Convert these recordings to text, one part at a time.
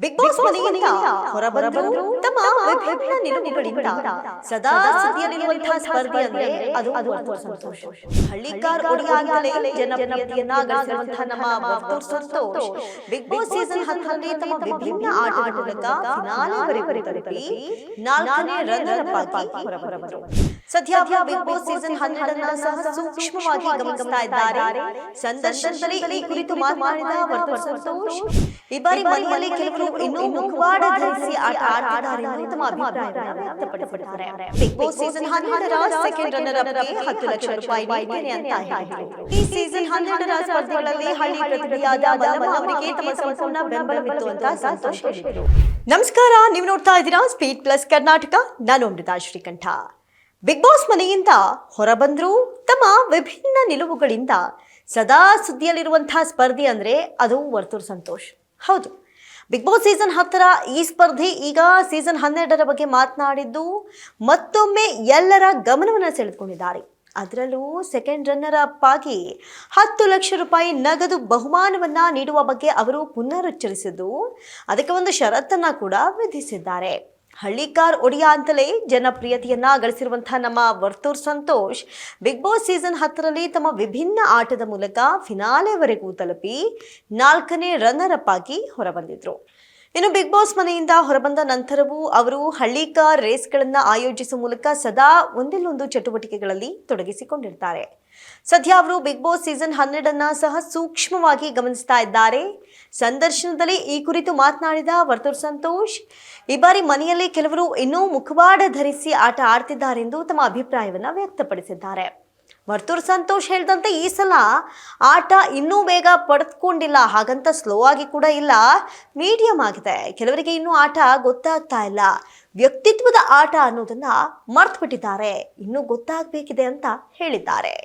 Big boss ಮನೆಯಿಂದ ಹೊರಬಂದ್ರು ತಮ್ಮ ವಿಭಿನ್ನ ನಿಲುವುಗಳಿಂದ ಸದಾ ಸುದ್ದಿಯಲ್ಲಿರುವಂತಹ ಸ್ಪರ್ಧೆ ಅಂದ್ರೆ ಅದು ವರ್ತೂರ್ ಸಂತೋಷ್. ಹಳ್ಳಿಕಾರ್ ಒಡಿಯಾ ಅಂತಲೇ ಜನಪ್ರಿಯತೆಯನ್ನ ಗಳಿಸಿರುವಂತಹ ನಮ್ಮ Varthur Santhosh Bigg Boss season 10ರಲ್ಲಿ ತಮ್ಮ ವಿಭಿನ್ನ ಆಟದ ಮೂಲಕ ಫಿನಾಲೆವರೆಗೂ ತಲುಪಿ 4ನೇ ರನ್ನರ್ ಅಪ್ ಆಗಿ ಹೊರಬಂದರು. ಸದ್ಯ ಬಿಗ್ ಬಾಸ್ ಸೀಸನ್ 12ನ್ನ ಸಹ ಸೂಕ್ಷ್ಮವಾಗಿ ಗಮನಿಸ್ತಾ ಇದ್ದಾರೆ. ಸಂದರ್ಶನದಲ್ಲಿ ಈ ಕುರಿತು ಮಾತನಾಡಿದ ವರ್ತೂರ್ ಸಂತೋಷ್, ಈ ಬಾರಿ ಮನೆಯಲ್ಲಿ ಕೆಲವರು ಇನ್ನೂ ಮುಖವಾಡ ಧರಿಸಿ ಆಟ ಆಡ್ತಿದ್ದಾರೆ ಎಂದು ತಮ್ಮ ಅಭಿಪ್ರಾಯವನ್ನು ವ್ಯಕ್ತಪಡಿಸಿದ್ದಾರೆ. ಬಿಗ್ ಬಾಸ್ ಸೀಸನ್ 12ರ ಸೆಕೆಂಡ್ ರನ್ನರ್ ಅಪ್ಗೆ 10 ಲಕ್ಷ ರೂಪಾಯಿ ನೀಡಿದ್ದೇನೆ ಅಂತ ಹೇಳಿದರು. ಈ ಸೀಸನ್ 12ರ ಸ್ಪರ್ಧೆಗಳಲ್ಲಿ ಹಳ್ಳಿ ಪ್ರತಿಭೆಯಾದ ಮಲ್ಲಮ್ಮ ಅವರಿಗೆ ತಮ್ಮ ಸಂಪೂರ್ಣ ಬೆಂಬಲವಿತ್ತು ಅಂತ ಸಂತೋಷ್ ಹೇಳಿದರು. ನಮಸ್ಕಾರ, ನೀವು ನೋಡ್ತಾ ಇದ್ದೀರಾ ಸ್ಪೀಡ್ ಪ್ಲಸ್ ಕರ್ನಾಟಕ. ನಾನು ಅಮೃತಾ ಶ್ರೀಕಂಠ. ಬಿಗ್ ಬಾಸ್ ಮನೆಯಿಂದ ಹೊರಬಂದ್ರು ತಮ್ಮ ವಿಭಿನ್ನ ನಿಲುವುಗಳಿಂದ ಸದಾ ಸುದ್ದಿಯಲ್ಲಿರುವಂತಹ ಸ್ಪರ್ಧೆ ಅಂದ್ರೆ ಅದು ವರ್ತೂರ್ ಸಂತೋಷ್. ಹೌದು, ಬಿಗ್ ಬಾಸ್ ಸೀಸನ್ 10ರ ಈ ಸ್ಪರ್ಧೆ ಈಗ ಸೀಸನ್ 12ರ ಬಗ್ಗೆ ಮಾತನಾಡಿದ್ದು ಮತ್ತೊಮ್ಮೆ ಎಲ್ಲರ ಗಮನವನ್ನು ಸೆಳೆದುಕೊಂಡಿದ್ದಾರೆ. ಅದರಲ್ಲೂ ಸೆಕೆಂಡ್ ರನ್ನರ್ ಅಪ್ ಆಗಿ 10 ಲಕ್ಷ ರೂಪಾಯಿ ನಗದು ಬಹುಮಾನವನ್ನ ನೀಡುವ ಬಗ್ಗೆ ಅವರು ಪುನರುಚ್ಚರಿಸಿದ್ದು, ಅದಕ್ಕೆ ಒಂದು ಷರತ್ತನ್ನ ಕೂಡ ವಿಧಿಸಿದ್ದಾರೆ. ಹಳ್ಳಿಕಾರ್ ಒಡಿಯಾ ಅಂತಲೇ ಜನಪ್ರಿಯತೆಯನ್ನ ಗಳಿಸಿರುವಂತಹ ನಮ್ಮ Varthur Santhosh Bigg Boss season 10ರಲ್ಲಿ ತಮ್ಮ ವಿಭಿನ್ನ ಆಟದ ಮೂಲಕ ಫಿನಾಲೆವರೆಗೂ ತಲುಪಿ 4ನೇ ರನ್ನರ್ ಅಪ್ ಆಗಿ ಹೊರಬಂದಿದ್ರು. ಇನ್ನು ಬಿಗ್ ಬಾಸ್ ಮನೆಯಿಂದ ಹೊರಬಂದ ನಂತರವೂ ಅವರು ಹಳ್ಳಿಕಾರ್ ರೇಸ್ಗಳನ್ನು ಆಯೋಜಿಸುವ ಮೂಲಕ ಸದಾ ಒಂದಿಲ್ಲೊಂದು ಚಟುವಟಿಕೆಗಳಲ್ಲಿ ತೊಡಗಿಸಿಕೊಂಡಿರ್ತಾರೆ. ಸದ್ಯ ಅವರು ಬಿಗ್ ಬಾಸ್ ಸೀಸನ್ 12ನ್ನ ಸಹ ಸೂಕ್ಷ್ಮವಾಗಿ ಗಮನಿಸ್ತಾ ಇದ್ದಾರೆ. ಸಂದರ್ಶನದಲ್ಲಿ ಈ ಕುರಿತು ಮಾತನಾಡಿದ ವರ್ತೂರ್ ಸಂತೋಷ್, ಈ ಬಾರಿ ಮನೆಯಲ್ಲಿ ಕೆಲವರು ಇನ್ನೂ ಮುಖವಾಡ ಧರಿಸಿ ಆಟ ಆಡ್ತಿದ್ದಾರೆ ಎಂದು ತಮ್ಮ ಅಭಿಪ್ರಾಯವನ್ನು ವ್ಯಕ್ತಪಡಿಸಿದ್ದಾರೆ. ವರ್ತೂರ್ ಸಂತೋಷ್ ಹೇಳಿದಂತೆ ಈ ಸಲ ಆಟ ಇನ್ನೂ ಬೇಗ ಪಡೆದುಕೊಂಡಿಲ್ಲ, ಹಾಗಂತ ಸ್ಲೋ ಆಗಿ ಕೂಡ ಇಲ್ಲ, ಮೀಡಿಯಂ ಆಗಿದೆ. ಕೆಲವರಿಗೆ ಇನ್ನೂ ಆಟ ಗೊತ್ತಾಗ್ತಾ ಇಲ್ಲ, ವ್ಯಕ್ತಿತ್ವದ ಆಟ ಅನ್ನೋದನ್ನ ಮರ್ತು ಬಿಟ್ಟಿದ್ದಾರೆ, ಇನ್ನೂ ಗೊತ್ತಾಗಬೇಕಿದೆ ಅಂತ ಹೇಳಿದ್ದಾರೆ.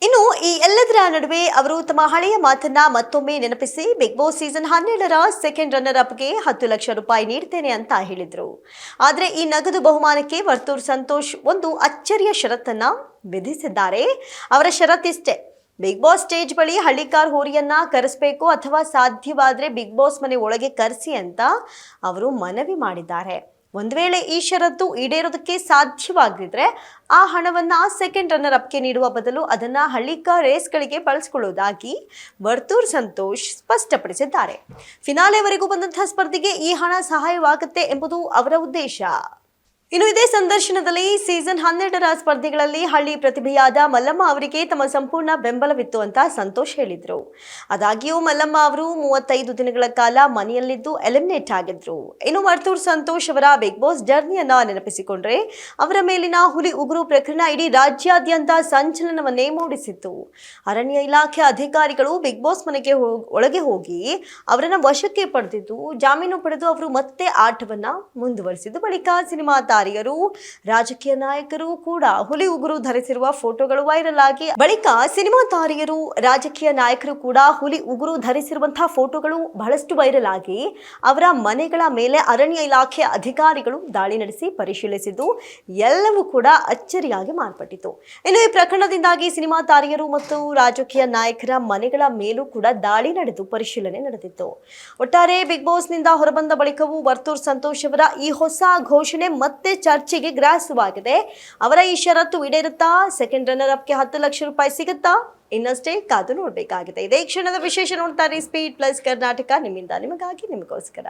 ಇನ್ನು ಈ ಎಲ್ಲದರ ನಡುವೆ ಅವರು ತಮ್ಮ ಹಳೆಯ ಮಾತನ್ನ ಮತ್ತೊಮ್ಮೆ ನೆನಪಿಸಿ ಬಿಗ್ ಬಾಸ್ ಸೀಸನ್ 12ರ ಸೆಕೆಂಡ್ ರನ್ನರ್ ಅಪ್ಗೆ 10 ಲಕ್ಷ ರೂಪಾಯಿ ನೀಡ್ತೇನೆ ಅಂತ ಹೇಳಿದ್ರು. ಆದ್ರೆ ಈ ನಗದು ಬಹುಮಾನಕ್ಕೆ ವರ್ತೂರ್ ಸಂತೋಷ್ ಒಂದು ಅಚ್ಚರಿಯ ಷರತ್ತನ್ನ ವಿಧಿಸಿದ್ದಾರೆ. ಅವರ ಷರತ್ತಿಷ್ಟೇ, ಬಿಗ್ ಬಾಸ್ ಸ್ಟೇಜ್ ಬಳಿ ಹಳ್ಳಿಕಾರ್ ಹೋರಿಯನ್ನ ಕರೆಸಬೇಕು ಅಥವಾ ಸಾಧ್ಯವಾದ್ರೆ ಬಿಗ್ ಬಾಸ್ ಮನೆ ಒಳಗೆ ಕರೆಸಿ ಅಂತ ಅವರು ಮನವಿ ಮಾಡಿದ್ದಾರೆ. ಒಂದು ವೇಳೆ ಈ ಷರತ್ತು ಈಡೇರೋದಕ್ಕೆ ಸಾಧ್ಯವಾಗಿದ್ರೆ ಆ ಹಣವನ್ನ ಸೆಕೆಂಡ್ ರನ್ನರ್ ಅಪ್ಗೆ ನೀಡುವ ಬದಲು ಅದನ್ನ ಹಳ್ಳಿಕಾರ್ ರೇಸ್ಗಳಿಗೆ ಬಳಸಿಕೊಳ್ಳುವುದಾಗಿ ವರ್ತೂರ್ ಸಂತೋಷ್ ಸ್ಪಷ್ಟಪಡಿಸಿದ್ದಾರೆ. ಫಿನಾಲೆವರೆಗೂ ಬಂದಂತಹ ಸ್ಪರ್ಧೆಗೆ ಈ ಹಣ ಸಹಾಯವಾಗುತ್ತೆ ಎಂಬುದು ಅವರ ಉದ್ದೇಶ. ಇನ್ನು ಇದೇ ಸಂದರ್ಶನದಲ್ಲಿ ಸೀಸನ್ 12ರ ಸ್ಪರ್ಧೆಗಳಲ್ಲಿ ಹಳ್ಳಿ ಪ್ರತಿಭೆಯಾದ ಮಲ್ಲಮ್ಮ ಅವರಿಗೆ ತಮ್ಮ ಸಂಪೂರ್ಣ ಬೆಂಬಲವಿತ್ತು ಅಂತ ಸಂತೋಷ್ ಹೇಳಿದ್ರು. ಆದಾಗ್ಯೂ ಮಲ್ಲಮ್ಮ ಅವರು 35 ದಿನಗಳ ಕಾಲ ಮನೆಯಲ್ಲಿದ್ದು ಎಲಿಮಿನೇಟ್ ಆಗಿದ್ರು. ಇನ್ನು ವರ್ತೂರ್ ಸಂತೋಷ್ ಅವರ ಬಿಗ್ ಬಾಸ್ ಜರ್ನಿಯನ್ನ ನೆನಪಿಸಿಕೊಂಡ್ರೆ ಅವರ ಮೇಲಿನ ಹುಲಿ ಉಗುರು ಪ್ರಕರಣ ಇಡೀ ರಾಜ್ಯಾದ್ಯಂತ ಸಂಚಲನವನ್ನೇ ಮೂಡಿಸಿತ್ತು. ಅರಣ್ಯ ಇಲಾಖೆ ಅಧಿಕಾರಿಗಳು ಬಿಗ್ ಬಾಸ್ ಮನೆಗೆ ಒಳಗೆ ಹೋಗಿ ಅವರನ್ನ ವಶಕ್ಕೆ ಪಡೆದಿದ್ದು, ಜಾಮೀನು ಪಡೆದು ಅವರು ಮತ್ತೆ ಆಟವನ್ನ ಮುಂದುವರಿಸಿದ್ದು. ಬಳಿಕ ಸಿನಿಮಾ ತಾರೆಯರು, ರಾಜಕೀಯ ನಾಯಕರು ಕೂಡ ಹುಲಿ ಉಗುರು ಧರಿಸಿರುವ ಫೋಟೋಗಳು ವೈರಲ್ ಆಗಿ ಹುಲಿ ಉಗುರು ಧರಿಸಿರುವಂತಹ ಫೋಟೋಗಳು ಬಹಳಷ್ಟು ವೈರಲ್ ಆಗಿ ಅವರ ಮನೆಗಳ ಮೇಲೆ ಅರಣ್ಯ ಇಲಾಖೆ ಅಧಿಕಾರಿಗಳು ದಾಳಿ ನಡೆಸಿ ಪರಿಶೀಲಿಸಿದ್ದು ಎಲ್ಲವೂ ಕೂಡ ಅಚ್ಚರಿಯಾಗಿ ಮಾರ್ಪಟ್ಟಿತು. ಇನ್ನು ಈ ಪ್ರಕರಣದಿಂದಾಗಿ ಸಿನಿಮಾ ತಾರೆಯರು ಮತ್ತು ರಾಜಕೀಯ ನಾಯಕರ ಮನೆಗಳ ಮೇಲೂ ಕೂಡ ದಾಳಿ ನಡೆದು ಪರಿಶೀಲನೆ ನಡೆದಿತ್ತು. ಒಟ್ಟಾರೆ ಬಿಗ್ ಬಾಸ್ ನಿಂದ ಹೊರಬಂದ ಬಳಿಕವೂ ವರ್ತೂರ್ ಸಂತೋಷ್ ಅವರ ಈ ಹೊಸ ಘೋಷಣೆ ಮತ್ತೆ ಚರ್ಚೆಗೆ ಗ್ರಾಸವಾಗಿದೆ. ಅವರ ಈ ಷರತ್ತು ಈಡೇರುತ್ತಾ? ಸೆಕೆಂಡ್ ರನ್ನರ್ ಅಪ್ಗೆ 10 ಲಕ್ಷ ರೂಪಾಯಿ ಸಿಗುತ್ತಾ? ಇನ್ನಷ್ಟೇ ಕಾದು ನೋಡಬೇಕಾಗಿದೆ. ಇದೇ ಕ್ಷಣದ ವಿಶೇಷ ನೋಡ್ತಾರೆ ಸ್ಪೀಡ್ ಪ್ಲಸ್ ಕರ್ನಾಟಕ, ನಿಮ್ಮಿಂದ ನಿಮಗಾಗಿ, ನಿಮಗೋಸ್ಕರ.